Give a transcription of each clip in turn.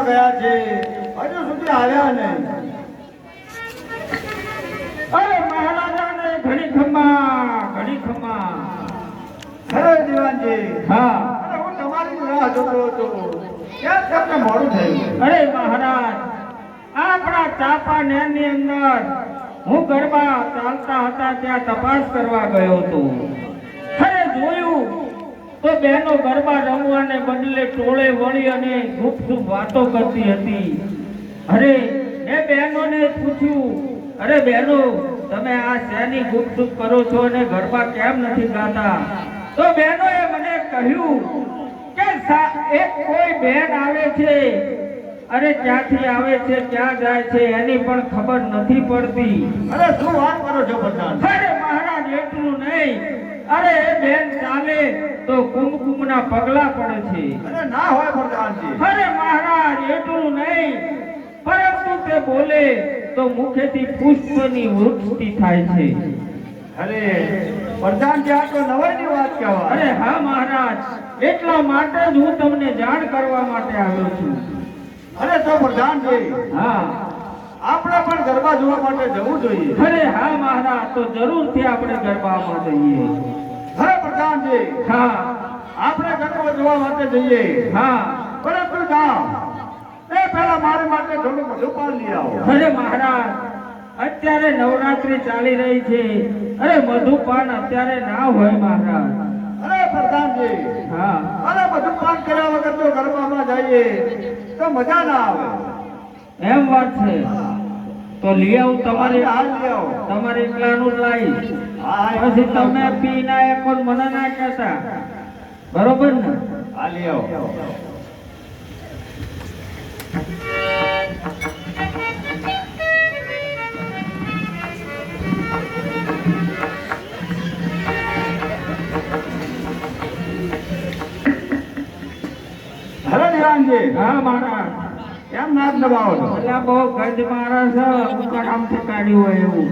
ગયા છે હજુ સુધી આવ્યા નહીં. અરે મહારાજાને ઘણી ખમા. ખરે દીવાનજી. હા. અરે હું તમારી રાહ જોતો હતો. ક્યાં તમને મોડું થયું? અરે મહારાજ, આપણા ચાપા નેરની અંદર હું ગરબા ચાલતા હતા ત્યાં તપાસ કરવા ગયો હતો. અરે જોયું તો બહેનો ગરબા રમવાને બદલે ટોળે વળી અને ગુપચુપ વાતો કરતી હતી. અરે મેં બહેનોને પૂછ્યું, અરે બહેનો, તમે આ શેની ગુપચુપ કરો છો અને ગરબા કેમ નથી ગાતા? તો બહેનોએ મને કહ્યું કે એક કોઈ બહેન આવે છે, અરે ક્યાંથી આવે છે ક્યાં જાય છે એની પણ ખબર નથી પડતી. અરે શું વાત કરો છો પ્રધાન? અરે મહારાજ, એટલું નહીં, અરે એ બેન ચાલે તો કુમકુમના પગલા પડે છે. અરે ના હોય પ્રધાનજી. અરે મહારાજ, એટલું નહીં, પરંતુ તે બોલે તો મુખેથી પુષ્પની વૃષ્ટિ થાય છે. અરે પ્રધાનજી, આ તો નવાઈની વાત કહેવાય. અરે હા મહારાજ, એટલા માટે જ હું તમને જાણ કરવા માટે આવ્યો છું. અરે તો પ્રધાનજી, હા, આપણે પણ ગરબા જોવા માટે જવું જોઈએ. અરે હા મહારાજ, તો જરૂરથી આપણે ગરબામાં જઈએ. અરે પ્રધાનજી, હા આપણે ગરબા જોવા માટે જઈએ. હા. પરંતુ જાઓ એ પહેલા મારી માટે થોડું મધુપાન લઈ આવો. અરે મહારાજ, અત્યારે નવરાત્રી ચાલી રહી છે. અરે મધુપાન અત્યારે ના હોય મહારાજ. અરે પ્રધાનજી, હા. અરે મધુપાન કર્યા વગર જો ગરબામાં જઈએ તો મજા ના આવે. એમ વાત છે. તો લઈ આવું તમારે, હાલ લઈ આવો. તમારે એકલાનું જ લાવી. હા, પછી તમે પી ના એક મને ના કહેતા, બરોબર ને? હાલ લઈ આવો. હરે નિરાંજી. હા મહારાજ. કેમ નાક દબાવો છો? એટલે બહુ ગંજ મારે છે, ઊંચા કામથી કાઢ્યું હોય એવું.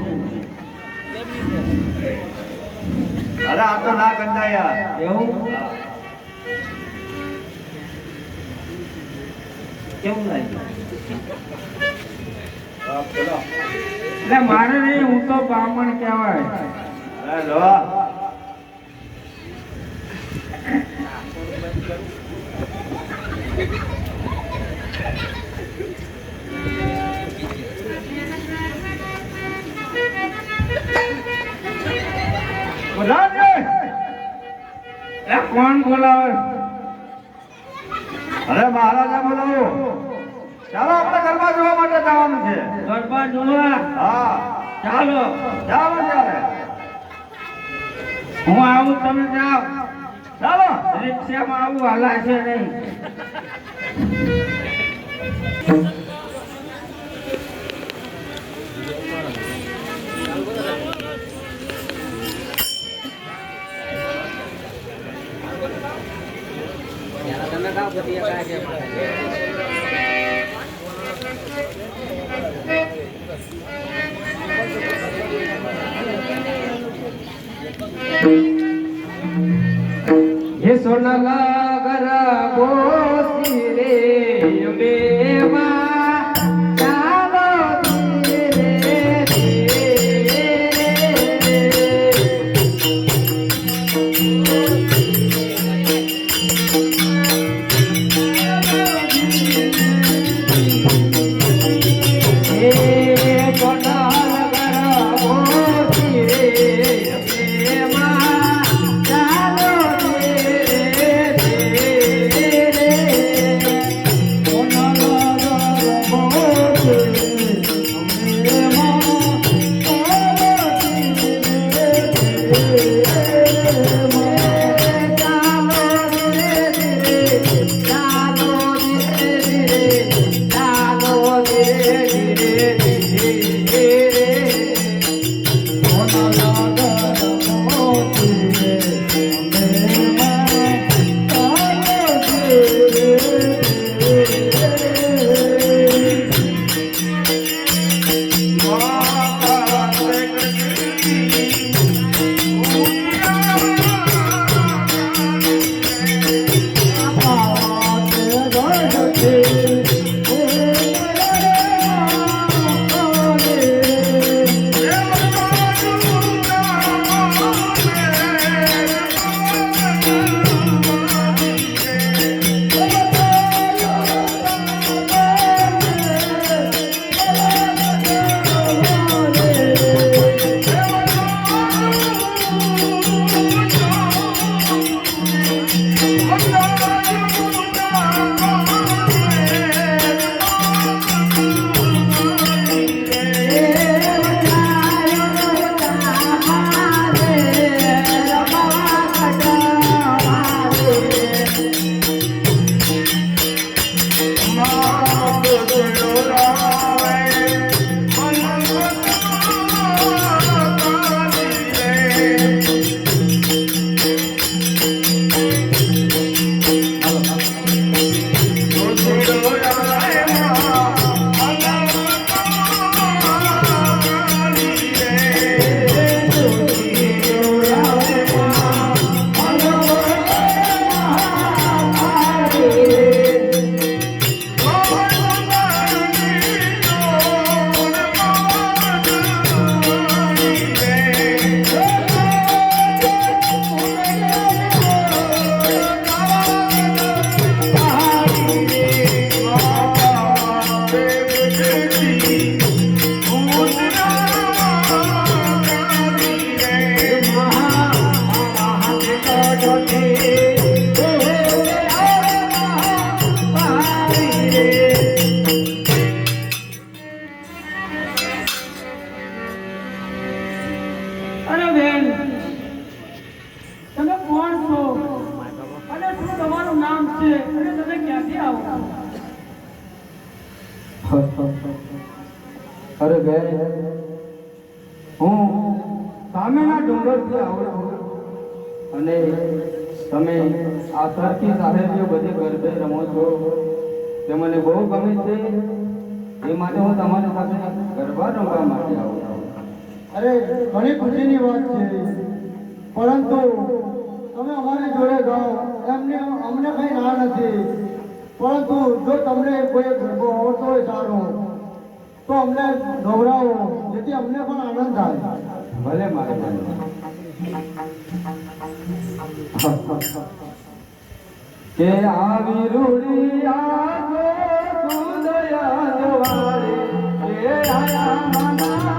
અરે આ તો ના ગંધાયા. એવું કેવું લાગ્યું? એટલે મારે નહીં, હું તો બ્રાહ્મણ કહેવાય. અરે લો. પ્રધાનજી! એ કોણ બોલાવે? અરે મહારાજા બોલાવો. ચાલો આપણે ગરબા જોવા માટે જવાનું છે. ગરબા જોવા? હા, ચાલો. ચાલો ત્યારે. હું આવું, તમે જાઓ. ચાલો. રિક્ષામાં આવું, હલાશે નહીં. ये सोनाला गरा बोसी रे बेवा चालो धीरे અરે બેન, હું સામેના ડુંગરથી આવું છું અને તમે આ સરખી સાહેબીઓ બધી ગરબે રમો છો તે મને બહુ ગમે છે. એ માટે હું તમારી સાથે ગરબા રમવા માટે આવું છું. અરે ઘણી ખુશીની વાત છે, પરંતુ તમે અમારી જોડે ગાઓ અમને કઈ ના નથી, પરંતુ જો તમને કોઈ ગરબો આવડતો હોય સારો તો અમને ગૌરાવો, જેથી અમને પણ આનંદ થાય. ભલે મારે કે આવી રૂડી આજો સુંદયા જવારે કે આયા મના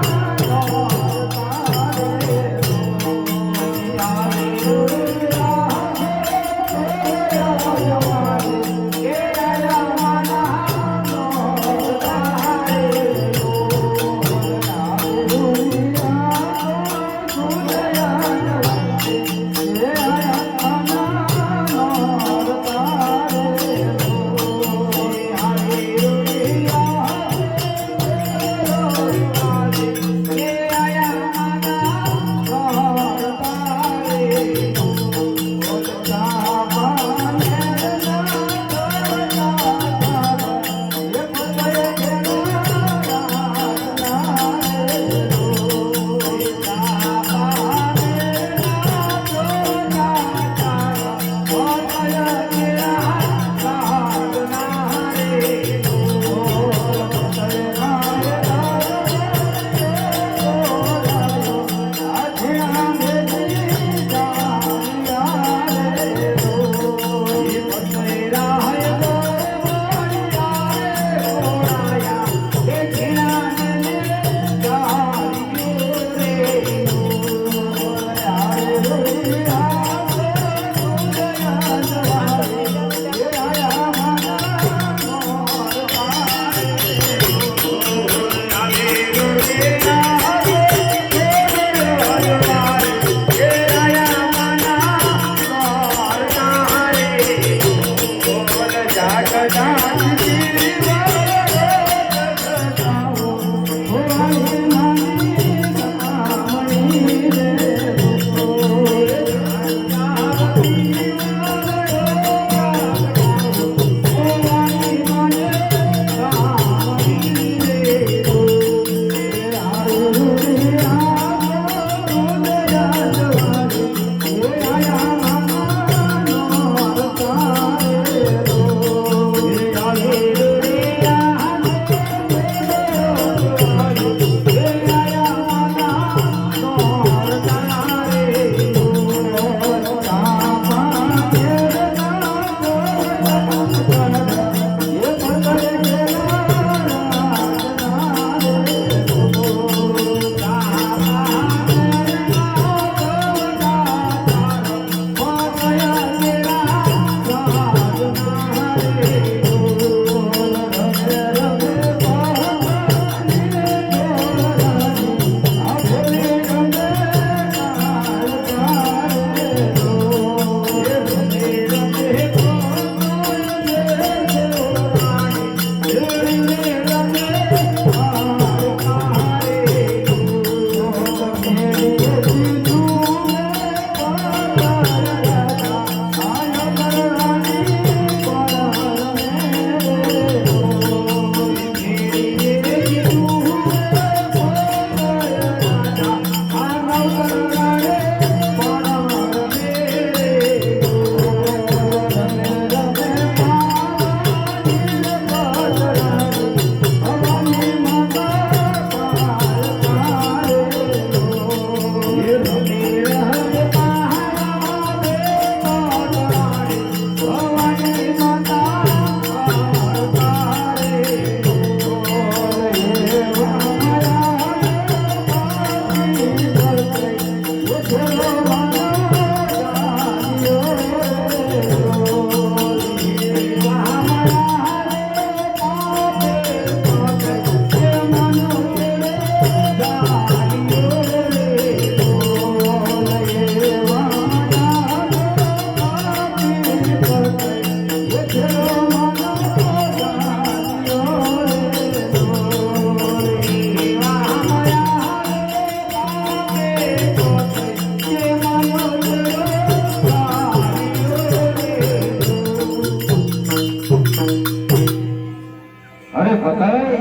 બતાય.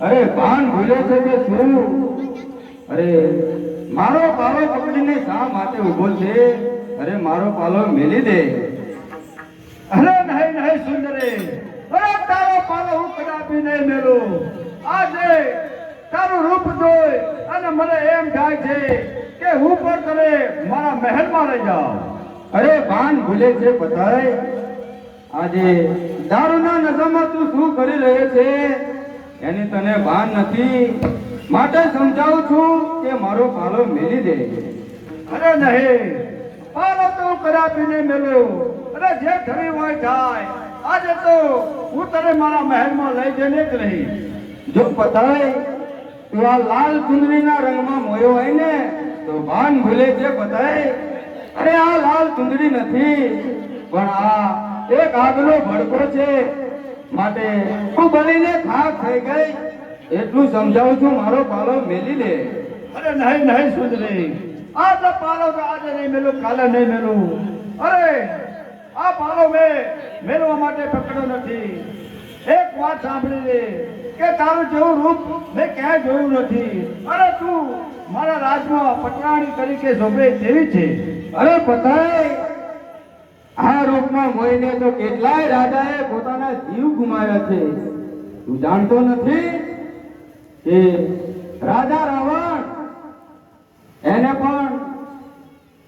અરે ભાન ભૂલે છે કે શું? અરે મારો પાલો પકડીને શા માટે ઊભો છે? અરે મારો પાલો મેલી દે. અરે નહીં નહીં સુંદરી, અરે તારો પાલો હું કદાપી નહીં મેલું. આજે તારું રૂપ જોઈ અને મને એમ થાય છે કે હું પણ તને મારા મહેલમાં લઈ જાઉં. અરે ભાન ભૂલે છે બતાય. આજે દારૂના નશામાં તું શું કરી રહ્યો છે એની તને ભાન નથી. માટે સમજાવું છું કે મારો પાલો મેલી દે. અરે નહીં, પાલો તો હું કદાપી નહીં મેલું. અરે જે થયું હોય થાય. આજે તો હું તને મારા મહેલમાં લઈ જઈને જ રહી. જો બતાય તું આ લાલ ચુંદડીના રંગમાં મોયો હોય ને તો ભાન ભૂલે છે બતાય. અરે આ લાલ ચુંદડી નથી પણ આ એક આગલો ભડકો છે. માટે તું બનીને ખાક થઈ ગઈ. એટલું સમજાવું છું, મારો પાલો મેલી દે. અરે નહીં નહીં સુંદરી, આ તો પાલો તો આજે નહીં મેલું, કાલે નહીં મેલું. અરે આ પાલો મેં મેળવવા માટે પકડ્યો નથી. એક વાત સાંભળી લે કે તારું જેવું રૂપ મેં ક્યાંય જોયું નથી. અરે તું મારા રાજમાં પટરાણી તરીકે શોભે તેવી છે. અરે પતાય આ રૂપમાં મોઈને તો કેટલાય રાજાએ પોતાના જીવ ગુમાવ્યા છે. તું જાણતો નથી કે રાજા રાવણ એને પણ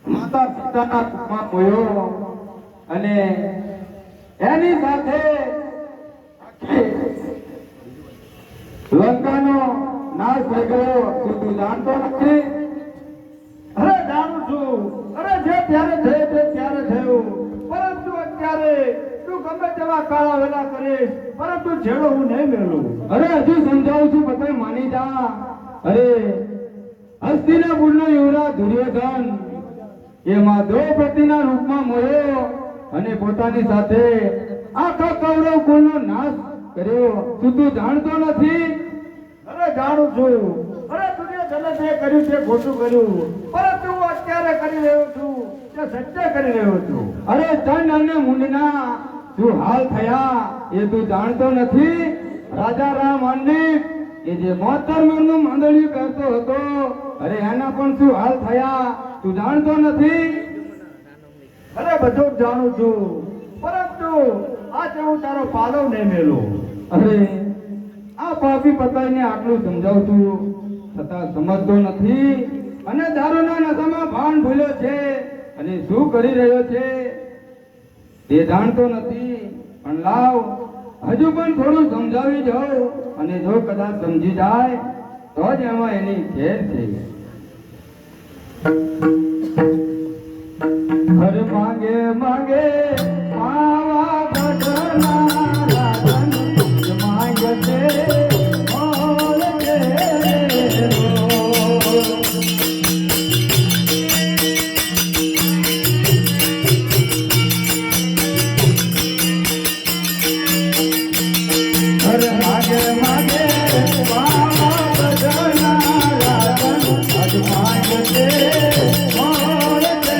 માતા સીતાના રૂપમાં મોયો અને એની સાથે આખી લંકાનો નાશ થઈ ગયો. તું જાણતો નથી? અરે જાણું છું. અરે જે ત્યારે થયે તે ત્યારે થયું. પરંતુ અત્યારે તું ગમે તેવા કાળા વેલા કરીશ, પરંતુ છેડો હું નહીં મેળવું. અરે હજુ સમજાવું છું, બધા માની જા. અરે હસ્તિનાપુરનો યુવરાજ દુર્યોધન એમાં દ્રૌપદીના રૂપમાં મોયો અને પોતાની સાથે આખા કૌરવ કુળનો નાશ કર્યો. શું તું જાણતો નથી? અરે જાણું છું. અરે દુર્યોધને જે કર્યું તે ખોટું કર્યું, પરંતુ હું અત્યારે કરી રહ્યો છું તે સત્ય કરી રહ્યો છું. અરે તન અને મુંડના શું હાલ થયા એ તું જાણતો નથી? રાજા રામ અંડિત કે જે 72 મણનું માંદળિયું કરતો હતો, અરે એના પણ શું હાલ થયા તું જાણતો નથી? અરે બધું જ જાણું છું, પરંતુ આજે હું તારો પાલવ નહીં મેલું. અરે આ પાપી પતાઈને આટલું સમજાવું છું છતાં સમજતો નથી અને દારૂના નશામાં ભાન ભૂલ્યો છે અને શું કરી રહ્યો છે તે જાણતો નથી. પણ લાવ હજુ પણ થોડું સમજાવી જાઉં અને જો કદાચ સમજી જાય તો જ એમાં એની ખેર છે. હર માંગે માંગે આવા ભજના રાજન માંગતે મોલ કે હર માંગે માંગે આવા ભજના રાજન અજ માંગતે મોલ કે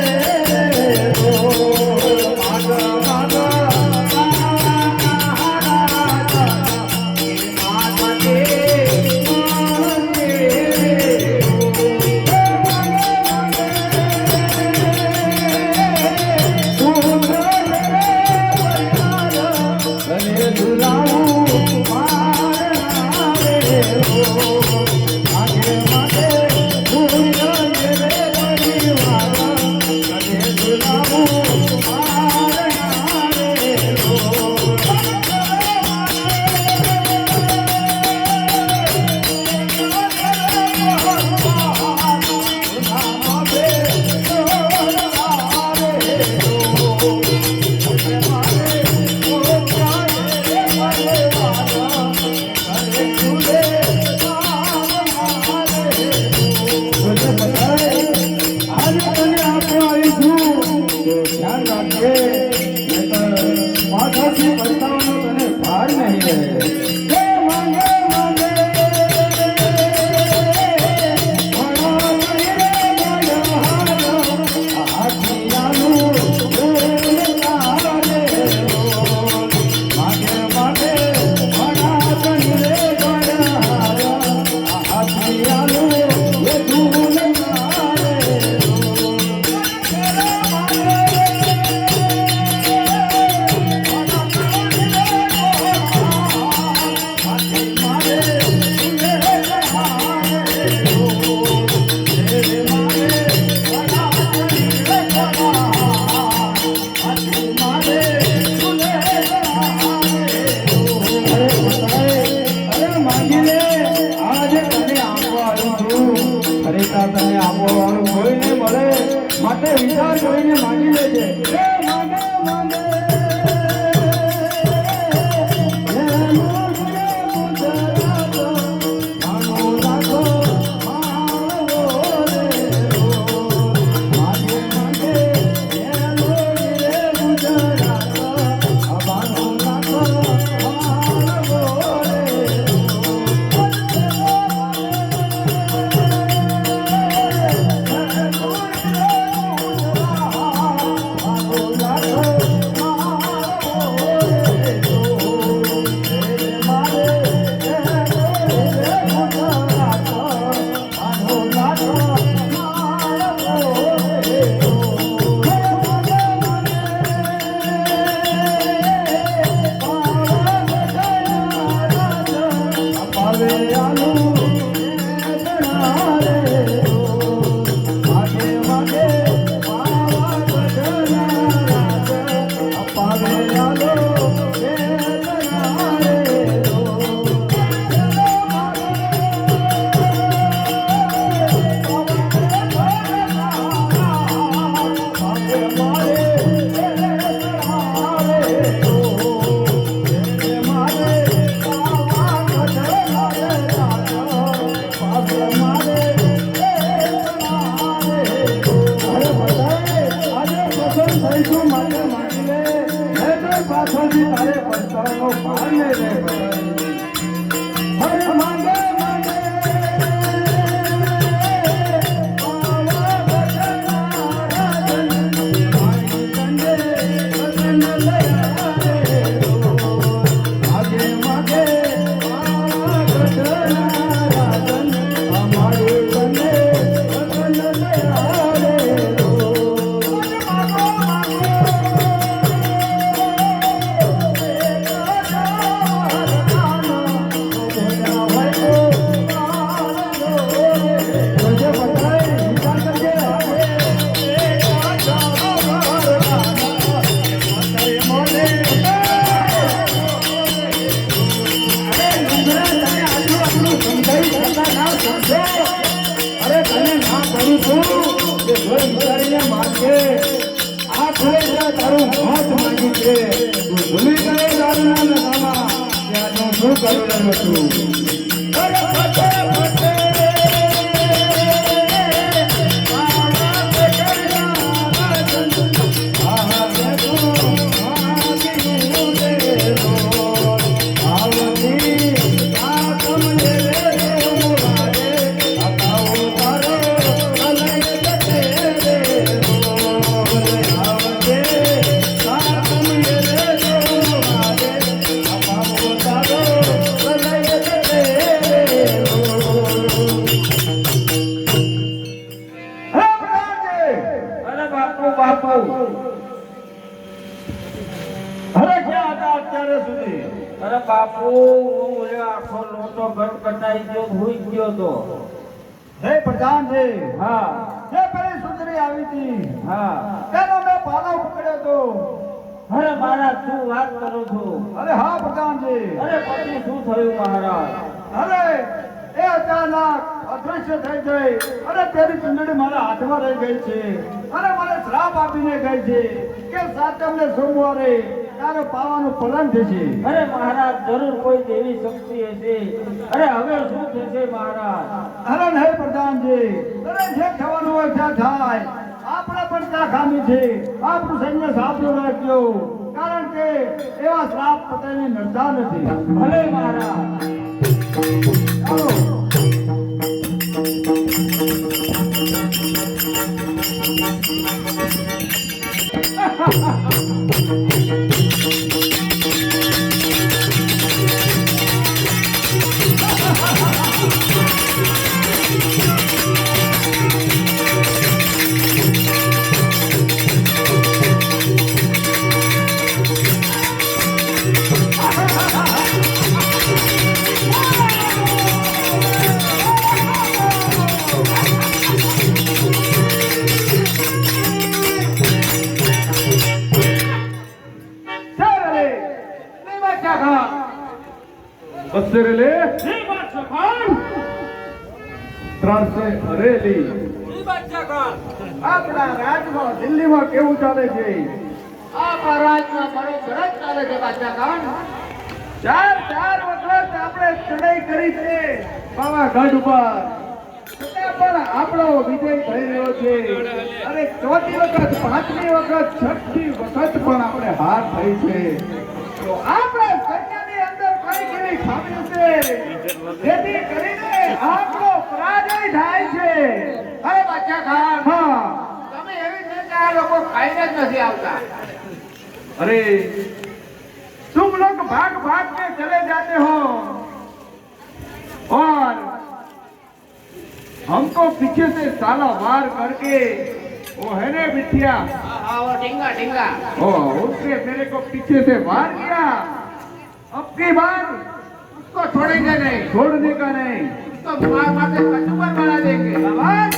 રસ્તાનો પાને રે હરે માંગે માંગે અરે તને ના કરું છું કે ઘર વિચારીને માગે આ ખરેખર તારું મોત માંગ્યું છે તું ભૂલી ગયો દારૂના નશામાં કે આજે હું શું કરી રહ્યો છું અરે ફટે ફટે અરે બાપુ હું આખો લોટો ઘર કટાઈ ગયો ભૂઈ ગયો તો હે પ્રધાનજી હા જે પેલી સુંદરી આવી હતી હા તેનો મેં પાલો પકડ્યો તો અરે મહારાજ શું વાત કરો છો અરે હા પ્રધાનજી અરે પછી શું થયું મહારાજ અરે એ અચાનક અદૃશ્ય થઈ ગઈ અરે તેની ચુંદડી મારા હાથમાં રહી ગઈ છે અને મને શ્રાપ આપીને ગઈ છે કે સાતમને સોમવારે તારો પાવાનું ફલન થશે અરે મહારાજ જરૂર કોઈ દેવી શક્તિ હશે અરે હવે શું થશે મહારાજ અરે નહીં પ્રધાનજી અરે જે થવાનું હોય ત્યાં થાય આપણે પણ ત્યાં ખામી છે આપણું સૈન્ય સાંભળું રાખજો કારણ કે એવા શ્રાપ પતાવીને નડતા નથી ભલે મહારાજ ચાલો બસરેલે ત્રણસે હરેલી આપણા રાજમાં દિલ્હીમાં કેવું ચાલે છે આપણા રાજમાં બડો સરસ ચાલે છે બાદશાહ ખાન. ચાર વખત આપણે ચડાઈ કરી છે પાવાગઢ ઉપર છતાં પણ આપણો વિજય થઈ રહ્યો છે અને ચોથી વખત પાંચમી વખત છઠ્ઠી વખત પણ આપણે હાર થઈ છે તો આપણા સૈન્યની અંદર કઈ કેવી ખામી છે જેથી કરીને આપણો પરાજય થાય છે અરે બાદશાહ ખાન, હા તમે એવી છે કે આ લોકો ખાઈને જ નથી આવતા. अरे तुम लोग भाग भाग के चले जाते हो और हमको पीछे से साला वार करके वो है ना बिटिया हाँ, वो ढींगा ढींगा. ओ उसने मेरे को पीछे से वार किया अब की बार उसको छोड़ेंगे नहीं, छोड़ने का नहीं उसको मार मार के कचूबर बना देंगे. आवाज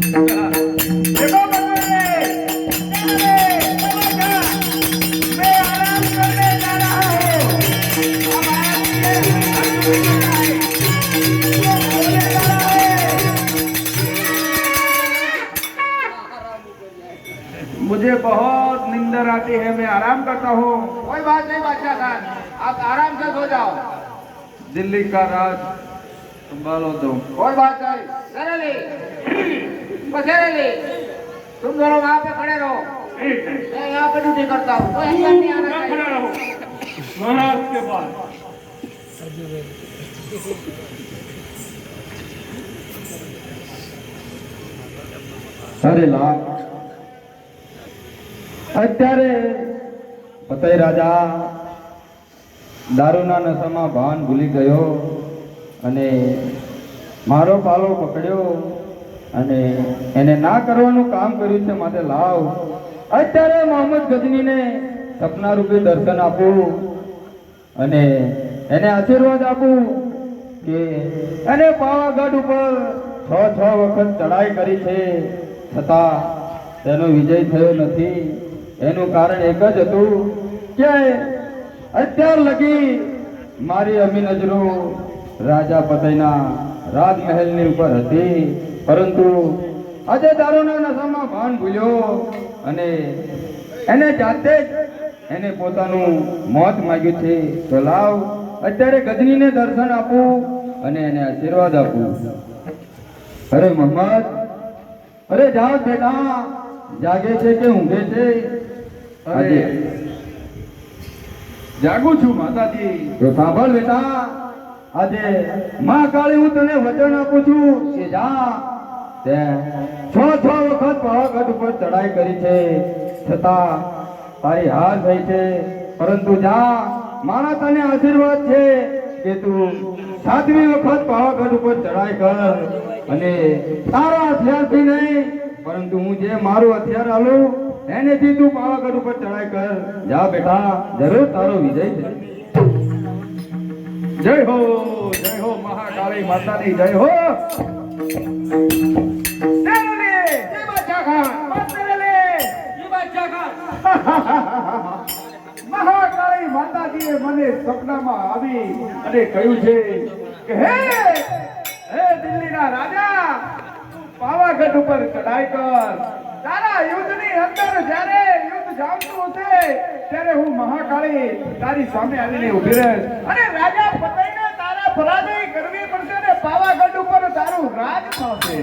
देखो बंदे, मैं आराम करने जा रहा हूँ अब मुझे बहुत नींदर आती है, मैं आराम करता हूँ. कोई बात नहीं बादशाह खान, आप आराम से सो जाओ. दिल्ली का राज संभालो दो. कोई बात नहीं. बसेरेली, बसेरेली. तुम दोनों वहां पे खड़े रहो, ठीक है मैं यहाँ पे ड्यूटी करता हूँ, कोई अंदर नहीं आना मैं चाहिए। खड़ा रहूं महाराज के पास। અરે લા અત્યારે પતઈ રાજા દારૂના નશામાં ભાન ભૂલી ગયો અને મારો પાલો પકડ્યો અને એને ના કરવાનું કામ કર્યું છે. માટે લાવ અત્યારે મોહમ્મદ ગજનીને સપના રૂપે દર્શન આપું અને એને આશીર્વાદ આપું કે એને પાવાગઢ ઉપર 6 વખત ચડાઈ કરી છે, છતાં તેનો વિજય થયો નથી. એનું કારણ એક જ હતું કે અત્યાર લગી મારી અમી નજરો રાજા પતઈના રાજમહેલની ઉપર હતી, પરંતુ આજે દારૂના નશામાં ભાન ભૂલ્યો અને એને જાતે જ એને પોતાનું મોત માંગ્યું છે. તો લાવ અત્યારે ગજનીને દર્શન આપું અને એને આશીર્વાદ આપું. અરે મોહમ્મદ, અરે જાઓ બેટા, જાગે છે કે ઊંઘે છે? અરે જાગું છું માતાજી. તો સાંભળ બેટા, આજે માં કાળી હું તને વચન આપું છું કે જા, તે 6 વખત પાવાગઢ ઉપર ચડાઈ કરી છે, છતાં તારી હાર થઈ છે. પરંતુ જા, મારા તને આશીર્વાદ છે કે તું 7મી વખત પાવાગઢ ઉપર ચડાઈ કર અને તારા હથિયારથી નહીં, પરંતુ હું જે મારું હથિયાર આલું એનેથી તું પાવાગઢ ઉપર ચડાઈ કર. જા બેટા, જરૂર તારો વિજય છે. જય હો મહાકાળી માતાની જય હો. તેરલી, जय बादशाह खान, બસ તેરલી. जय बादशाह खान। મહાકાળી માતાજીએ મને સપનામાં આવી અને કહ્યું છે કે હે દિલ્હીના રાજા, પાવાગઢ ઉપર ચડાઈ કર. તારા યુદ્ધની અંદર જ્યારે યુદ્ધ જામતું હશે ત્યારે હું મહાકાળી તારી સામે આવીને ઊભી રહીશ અને રાજા પતઈને તારા પરાજય કરવી પડશે ને પાવાગઢ ઉપર તારું રાજ થશે.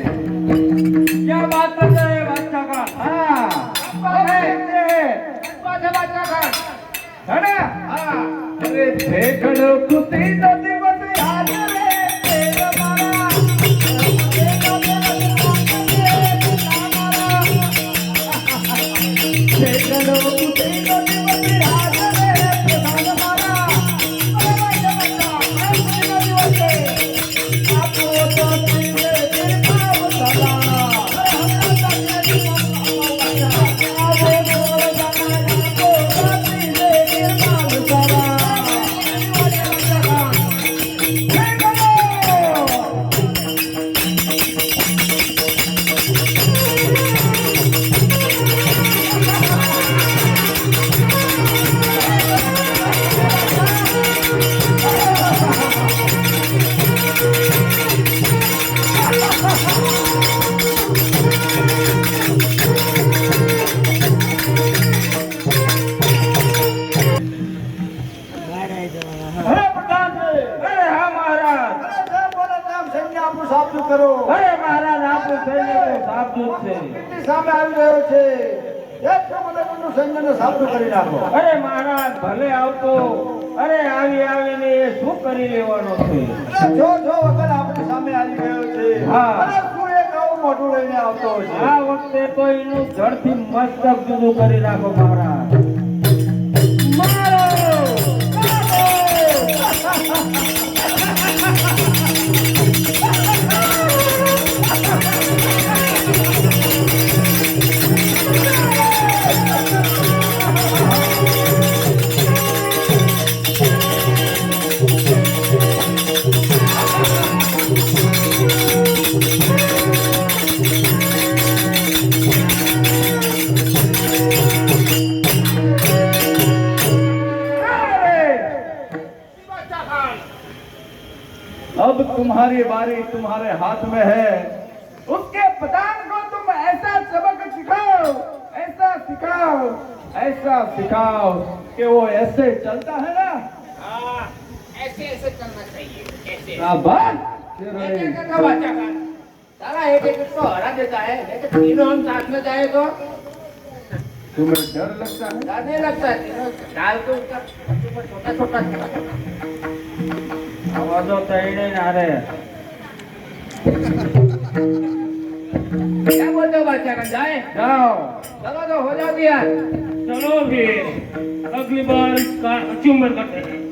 क्या बात करते हैं बादशाह खान? હા बात है, છે. बात है बादशाह खान। અરે ભેખડો કુતી નથી બધી હાથ રે તેર મારા. ભેખડો કુતી નથી બધી હાથ રે તેર મારા. અરે ભાઈ બચ્ચા, આપો તો તીરે તીરખાવ સલા. અરે પ્રધાનજી, अरे हाँ महाराज, અરે જેમ બોલે તેમ સૈન્ય આપણું સાબદું કરો. अरे महाराज आपको सैन्य को सावधान से। કેટલી સામે આવી રહ્યો છે, એટલું મને બધું સૈન્યને સાબદું કરી નાખો. અરે મહારાજ ભલે આવતો, અરે આવીને એ શું કરી લેવાનો છે? અરે જો વગર આપણી સામે આવી રહ્યો છે. હા. અરે શું એક આવું મોઢું લઈને આવતો છે. આ વખતે તો એનું જડથી મસ્તક જુદું કરી નાખો મહારાજ. મારો! अब तुम्हारी बारी तुम्हारे हाथ में है. उसके पठान को तुम ऐसा सबक सिखाओ, ऐसा सिखाओ कि वो ऐसे चलता है ना. ऐसे ऐसे चलना चाहिए, ऐसे। शाबाश. क्या कहता बादशाह खान? तारा एक एक तो हरा देता है, नहीं तो तीनों हम साथ में जाए तो तुम्हें डर लगता है? डर नहीं लगता है। तीनों डाल तो उसका छोटा छोटा आवाजों तैड़े ना रे। क्या बोलते हो बच्चा का जाए? जाओ। चलो तो हो जाओ यार। चलो फिर अगली बार इसका चुम्बन करते हैं।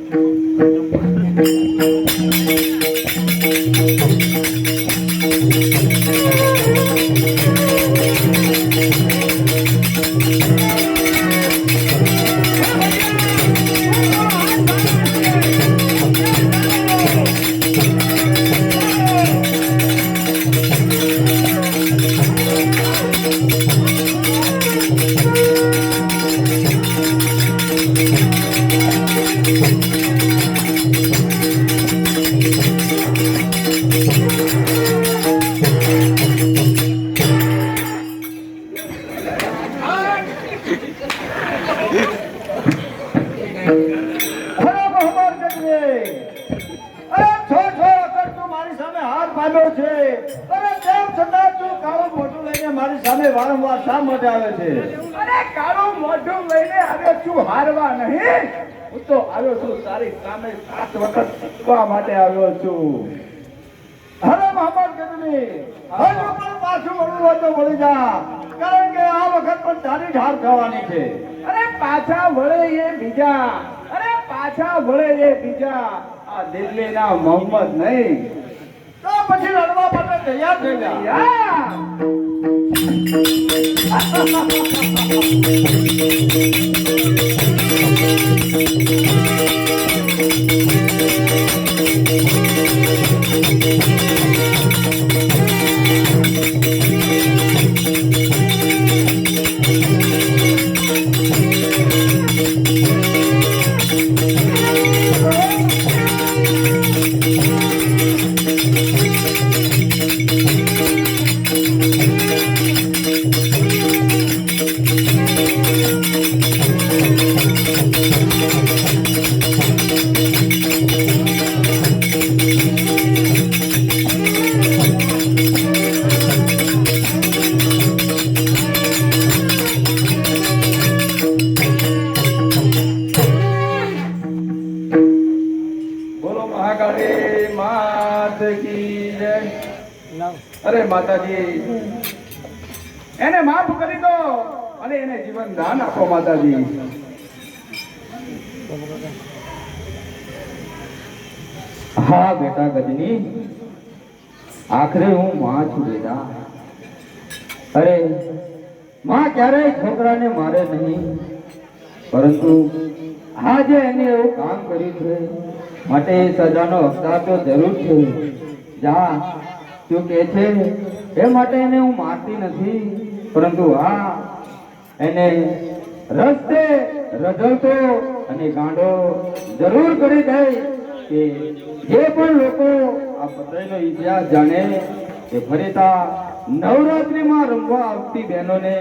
અરે મોહમ્મદ ગજવી! અરે છોડ અગર તું મારી સામે હાર પામ્યો છે, અરે તેમ છતાં તું કાળું મોઢું લઈને મારી સામે વારંવાર શા માટે આવે છે? અરે કાળું મોઢું લઈને આવ્યો છું હારવા નહીં, હું તો આવ્યો છું તારી સામે 7 વખત જીતવા માટે આવ્યો છું. અરે મોહમ્મદ ગજવી, હજુ પણ પાછું વળવું હોય તો વળી જા, કારણ કે આ વખત પણ તારી જ હાર થવાની છે. અરે પાછા વળે એ બીજા, અરે પાછા વળે એ બીજા, આ દિલ્હીના મોહમ્મદ નહીં તો પછી લડવા માટે તૈયાર થઈ જા. યા! બોલો મહાકાળી માત કી જય. અરે માતાજી, એને માફ કરી દો અને એને જીવન દાન આપો માતાજી. હા બેટા ગજની, આખરે હું માં છું બેટા. અરે માં ક્યારેય છોકરાને મારે નહીં, પરંતુ આજે એને એવું કામ કર્યું છે માટે એ સજાનો હકદાર તો જરૂર છે. જા, તું કે છે એ માટે એને હું મારતી નથી, પરંતુ હા એને રસ્તે રઝળતો અને ગાંડો જરૂર કરી દે કે જે પણ લોકો આ પતરાઈનો ઇતિહાસ જાણે કે ફરીતા નવરાત્રિમાં રમવા આવતી બહેનોને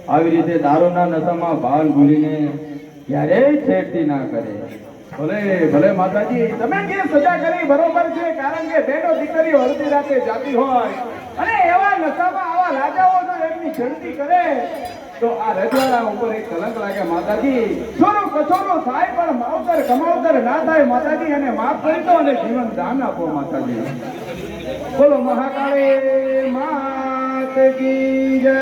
આવી રીતે દારૂના નશામાં ભાન ભૂલીને ક્યારેય છેડતી ના કરે. ભલે ભલે માતાજી, તમે જે સજા કરી બરોબર છે, કારણ કે બેનો દીકરીઓ અડધી રાતે જાતી હોય અને એવા નશામાં આવા રાજાઓ જો એમની જડતી કરે તો આ રજવાડા ઉપર એક કલંક લાગે માતાજી. થોડું કચોરું થાય પણ માવતર કમાવતર ના થાય માતાજી, અને માફ કરી દો અને જીવન દાન આપો માતાજી. બોલો મહાકાળી માત કી જય.